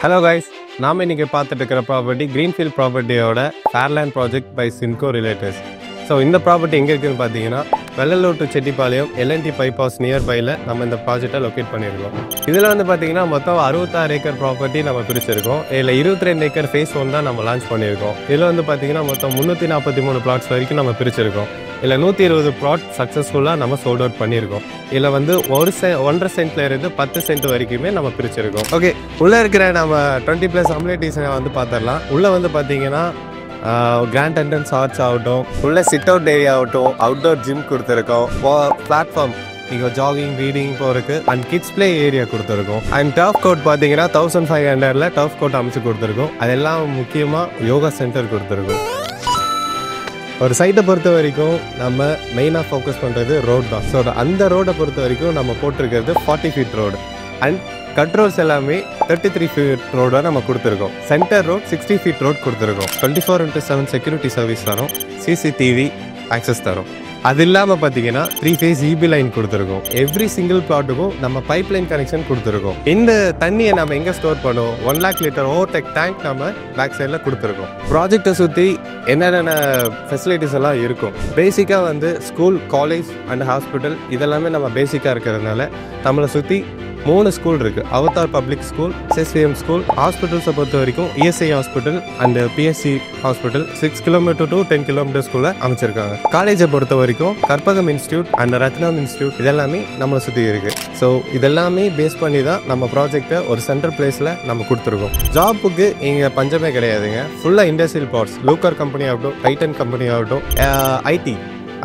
Hello guys, நாம இன்னைக்கு பார்த்துட்டு இருக்கிற ப்ராப்பர்ட்டி கிரீன்ஃபீல்ட் ப்ராப்பர்ட்டியோட Fairland project by Sinco Realtors. So இந்த ப்ராப்பர்ட்டி எங்கே இருக்குதுன்னு பார்த்தீங்கன்னா Vellalore to Chettipalayam L and T bypass நியர்பையில் நம்ம இந்த ப்ராஜெக்டை லொக்கேட் பண்ணியிருக்கோம். இதில் பார்த்தீங்கன்னா மொத்தம் 66 ஏக்கர் ப்ராப்பர்ட்டி நம்ம பிரிச்சிருக்கோம். இதில் 22 ஏக்கர் ஃபேஸ் 1 தான் நம்ம லான்ச் பண்ணியிருக்கோம். இதில் பார்த்தீங்கன்னா மொத்தம் 343 பிளாட்ஸ் வரைக்கும் நம்ம பிரிச்சிருக்கோம். இல்லை 120 ப்ளாட் சக்ஸஸ்ஃபுல்லாக நம்ம சோல்ட் அவுட் பண்ணியிருக்கோம். இதில் 1.5 சென்ட்ல இருந்து 10 சென்ட் வரைக்குமே நம்ம பிரிச்சிருக்கோம். ஓகே, உள்ளே இருக்கிற நம்ம 20+ அம்யூனிட்டிஸை பார்த்துடலாம். உள்ளே பார்த்தீங்கன்னா கிராண்ட் என்ட்ரன்ஸ் ஆர்ச் ஆகட்டும், உள்ள சிட் அவுட் ஏரியா ஆகட்டும், அவுட்டோர் ஜிம் கொடுத்துருக்கோம், பிளாட்ஃபார்ம் நீங்கள் ஜாகிங் ரீடிங் போகிறதுக்கு அண்ட் கிட்ஸ் பிளே ஏரியா கொடுத்துருக்கோம். அண்ட் டர்ஃப் கோட் பார்த்தீங்கன்னா 1500 டர்ஃப் கோட் அமைச்சு கொடுத்துருக்கோம். அதெல்லாம் முக்கியமாக யோகா சென்டர் கொடுத்துருக்கோம். ஒரு சைட்டை பொறுத்த வரைக்கும் நம்ம மெயினாக ஃபோக்கஸ் பண்ணுறது ரோட் தான். ஸோ அந்த ரோடை பொறுத்த வரைக்கும் நம்ம போட்டிருக்கிறது 40 ஃபீட் ரோடு அண்ட் கண்ட்ரோல்ஸ் எல்லாமே 33 ஃபீட் ரோடாக நம்ம கொடுத்துருக்கோம். சென்டர் ரோட் 60 ஃபீட் ரோட் கொடுத்துருக்கோம். 24/7 செக்யூரிட்டி சர்வீஸ் தரோம், சிசிடிவி ஆக்சஸ் தரோம். அது இல்லாமல் பார்த்தீங்கன்னா 3 ஃபேஸ் இபி லைன் கொடுத்துருக்கோம். எவ்ரி சிங்கிள் பிளாட்டுக்கும் நம்ம பைப் லைன் கனெக்ஷன் கொடுத்துருக்கோம். இந்த தண்ணியை நம்ம எங்கே ஸ்டோர் பண்ணுவோம், 1 lakh லிட்டர் ஓவர்டெக் டேங்க் நம்ம பேக் சைடில் கொடுத்துருக்கோம். ப்ராஜெக்டை சுற்றி என்னென்ன ஃபெசிலிட்டிஸ் எல்லாம் இருக்கும், பேசிக்காக ஸ்கூல், காலேஜ் அண்ட் ஹாஸ்பிட்டல் இதெல்லாமே நம்ம பேசிக்காக இருக்கிறதுனால நம்மளை சுற்றி 3 ஸ்கூல் இருக்குது. Avatar public school, SSVM school. ஹாஸ்பிட்டல்ஸை பொறுத்த வரைக்கும் ESI hospital and PSC hospital 6 kilometre to 10 கிலோமீட்டர்ஸ்குள்ளே அமைச்சிருக்காங்க. காலேஜை பொறுத்த வரைக்கும் Karpagam institute and Ratnam institute இதெல்லாமே நம்மளை சுற்றி இருக்குது. ஸோ இதெல்லாமே பேஸ் பண்ணி தான் நம்ம ப்ராஜெக்டை ஒரு சென்ட்ரல் பிளேஸில் நம்ம கொடுத்துருக்கோம். ஜாப்புக்கு இங்கே பஞ்சமே கிடையாதுங்க. ஃபுல்லாக இண்டஸ்ட்ரியல் பார்ட்ஸ், லூக்கர் கம்பெனி ஆகட்டும், டைட்டன் கம்பெனி ஆகட்டும்,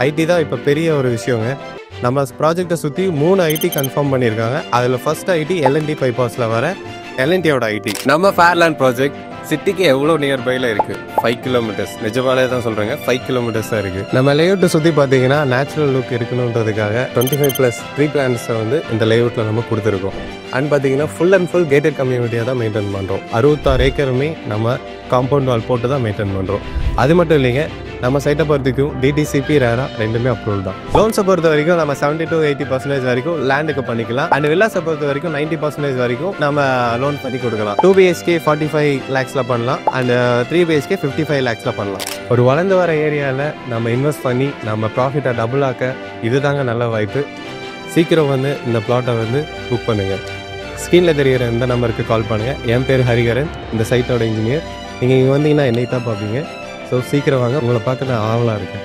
ஐடி தான் இப்போ பெரிய ஒரு விஷயங்க. நம்ம ப்ராஜெக்டை சுற்றி 3 ஐடி கன்ஃபார்ம் பண்ணியிருக்காங்க. அதில் ஃபர்ஸ்ட் ஐடி எல்என்டி பைபாஸில் வர எல்என்டியோட ஐடி. நம்ம ஃபேர்லேண்ட் ப்ராஜெக்ட் சிட்டிக்கு எவ்வளோ நியர்பையில் இருக்குது, 5 கிலோமீட்டர்ஸ். நிஜமாலே தான் சொல்கிறேங்க, 5 கிலோமீட்டர்ஸ் தான் இருக்குது. நம்ம லேஅவுட்டை சுற்றி பார்த்தீங்கன்னா நேச்சுரல் லுக் இருக்கணுன்றதுக்காக 25+ ட்ரீ பிளான்ட்ஸை இந்த லேஅவுட்டில் நம்ம கொடுத்துருக்கோம். அண்ட் பார்த்தீங்கன்னா ஃபுல் அண்ட் ஃபுல் கேட்டட் கம்யூனிட்டியாக தான் மெயின்டைன் பண்ணுறோம். 66 ஏக்கருமே நம்ம காம்பவுண்ட் வால் போட்டு தான் மெயின்டைன் பண்ணுறோம். அது மட்டும் இல்லைங்க, நம்ம சைட்டை பொறுத்திக்கும் டிடிசிபி ரேரா ரெண்டுமே அப்ரூவல் தான். லோன்ஸை பொறுத்த வரைக்கும் நம்ம 70 to 80% வரைக்கும் லேண்டுக்கு பண்ணிக்கலாம். அண்ட் வில்லாஸை பொறுத்த வரைக்கும் 90% வரைக்கும் நம்ம லோன் பண்ணி கொடுக்கலாம். 2 BHK 45 lakhsல பண்ணலாம் அண்ட் 3 BHK 55 lakhsல பண்ணலாம். ஒரு வளர்ந்து வர ஏரியாவில் நம்ம இன்வெஸ்ட் பண்ணி நம்ம ப்ராஃபிட்டை டபுள் ஆக்க இதுதாங்க நல்ல வாய்ப்பு. சீக்கிரம் இந்த பிளாட்டை புக் பண்ணுங்கள். ஸ்க்ரீனில் தெரிகிற இந்த நம்பருக்கு கால் பண்ணுங்கள். என் பேர் ஹரிகரன், இந்த சைட்டோட இன்ஜினியர். நீங்கள் இங்கே வந்தீங்கன்னா என்னை தான் பார்ப்பீங்க. ஸோ சீக்கிரம் வாங்க, உங்களை பார்க்க நான் ஆவலாக இருக்கேன்.